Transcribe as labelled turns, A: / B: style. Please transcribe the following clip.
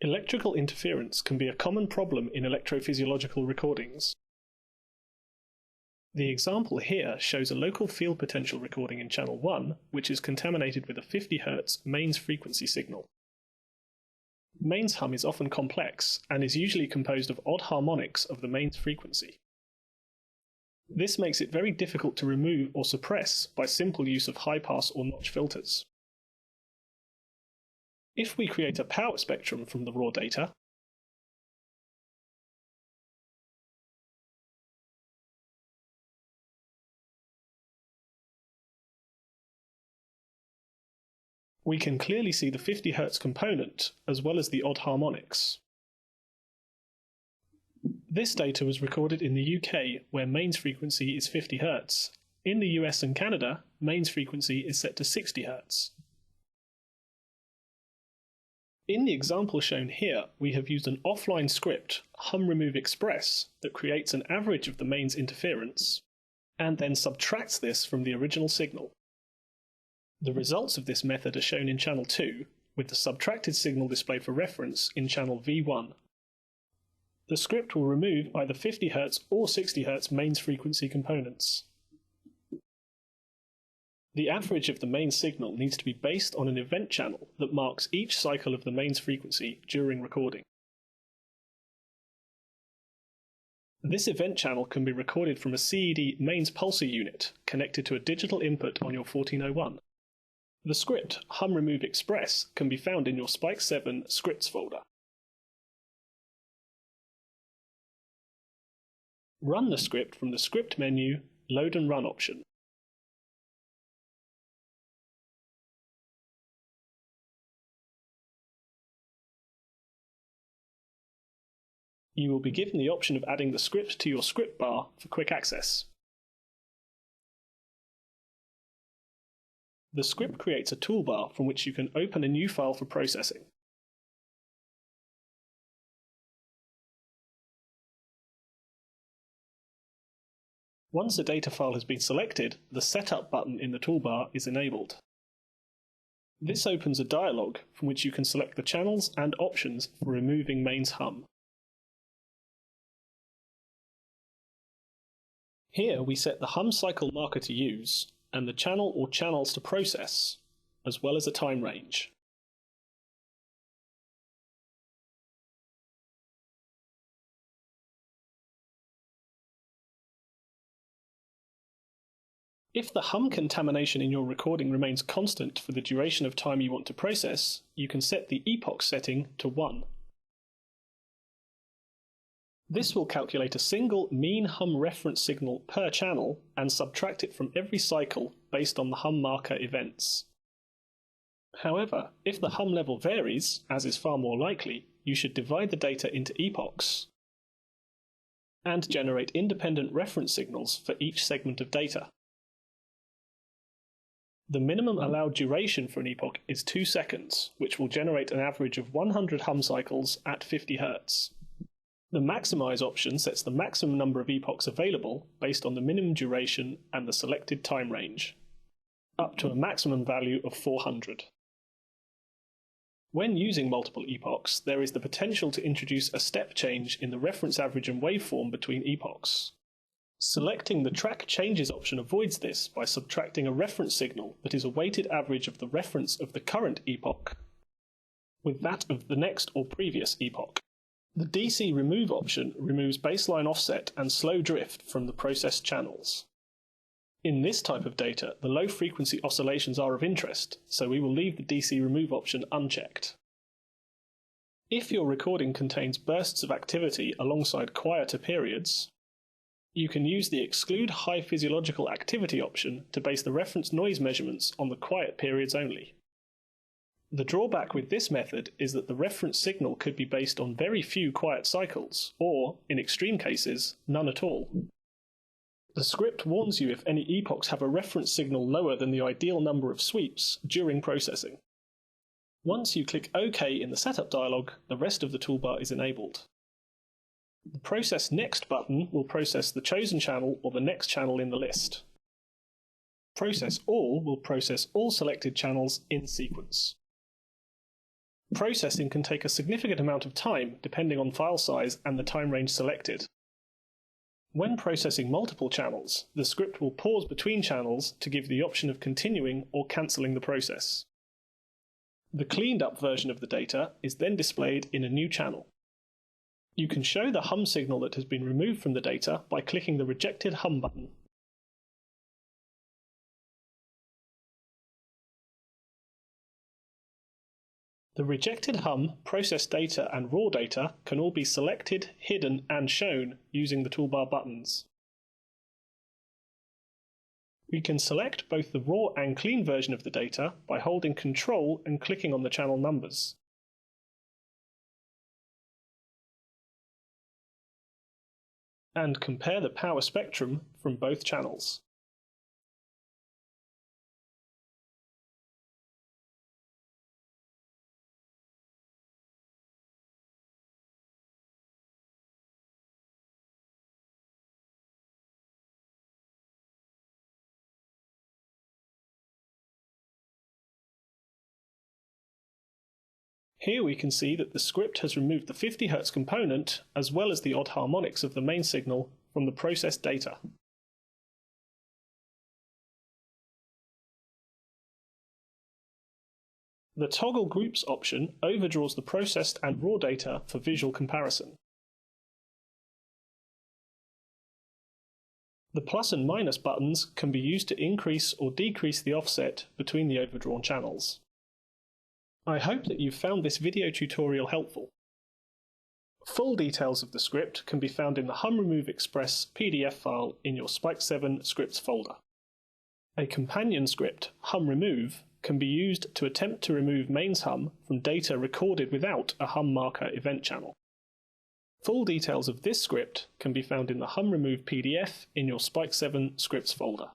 A: Electrical interference can be a common problem in electrophysiological recordings. The example here shows a local field potential recording in channel 1, which is contaminated with a 50 Hz mains frequency signal. Mains hum is often complex and is usually composed of odd harmonics of the mains frequency. This makes it very difficult to remove or suppress by simple use of high-pass or notch filters. If we create a power spectrum from the raw data, we can clearly see the 50 Hz component as well as the odd harmonics. This data was recorded in the UK, where mains frequency is 50 Hz. In the US and Canada, mains frequency is set to 60 Hz. In the example shown here, we have used an offline script, HumRemoveExpress, that creates an average of the mains interference, and then subtracts this from the original signal. The results of this method are shown in channel 2, with the subtracted signal displayed for reference in channel V1. The script will remove either 50 Hz or 60 Hz mains frequency components. The average of the mains signal needs to be based on an event channel that marks each cycle of the mains frequency during recording. This event channel can be recorded from a CED mains pulsar unit connected to a digital input on your 1401. The script HumRemoveExpress can be found in your Spike2 scripts folder. Run the script from the script menu, Load and Run option. You will be given the option of adding the script to your script bar for quick access. The script creates a toolbar from which you can open a new file for processing. Once a data file has been selected, the Setup button in the toolbar is enabled. This opens a dialog from which you can select the channels and options for removing mains hum. Here we set the hum cycle marker to use and the channel or channels to process, as well as a time range. If the hum contamination in your recording remains constant for the duration of time you want to process, you can set the epoch setting to 1. This will calculate a single mean hum reference signal per channel and subtract it from every cycle based on the hum marker events. However, if the hum level varies, as is far more likely, you should divide the data into epochs and generate independent reference signals for each segment of data. The minimum allowed duration for an epoch is 2 seconds, which will generate an average of 100 hum cycles at 50 Hz. The Maximize option sets the maximum number of epochs available based on the minimum duration and the selected time range, up to a maximum value of 400. When using multiple epochs, there is the potential to introduce a step change in the reference average and waveform between epochs. Selecting the Track Changes option avoids this by subtracting a reference signal that is a weighted average of the reference of the current epoch with that of the next or previous epoch. The DC Remove option removes baseline offset and slow drift from the processed channels. In this type of data, the low frequency oscillations are of interest, so we will leave the DC Remove option unchecked. If your recording contains bursts of activity alongside quieter periods, you can use the Exclude High Physiological Activity option to base the reference noise measurements on the quiet periods only. The drawback with this method is that the reference signal could be based on very few quiet cycles, or, in extreme cases, none at all. The script warns you if any epochs have a reference signal lower than the ideal number of sweeps during processing. Once you click OK in the Setup dialog, the rest of the toolbar is enabled. The Process Next button will process the chosen channel or the next channel in the list. Process All will process all selected channels in sequence. Processing can take a significant amount of time depending on file size and the time range selected. When processing multiple channels, the script will pause between channels to give the option of continuing or cancelling the process. The cleaned up version of the data is then displayed in a new channel. You can show the hum signal that has been removed from the data by clicking the rejected hum button. The rejected hum, processed data and raw data can all be selected, hidden and shown using the toolbar buttons. We can select both the raw and clean version of the data by holding Ctrl and clicking on the channel numbers. And compare the power spectrum from both channels. Here we can see that the script has removed the 50 Hz component as well as the odd harmonics of the main signal from the processed data. The Toggle Groups option overdraws the processed and raw data for visual comparison. The plus and minus buttons can be used to increase or decrease the offset between the overdrawn channels. I hope that you've found this video tutorial helpful. Full details of the script can be found in the HumRemoveExpress PDF file in your Spike2 scripts folder. A companion script, HumRemove, can be used to attempt to remove mains hum from data recorded without a hum marker event channel. Full details of this script can be found in the HumRemove PDF in your Spike2 scripts folder.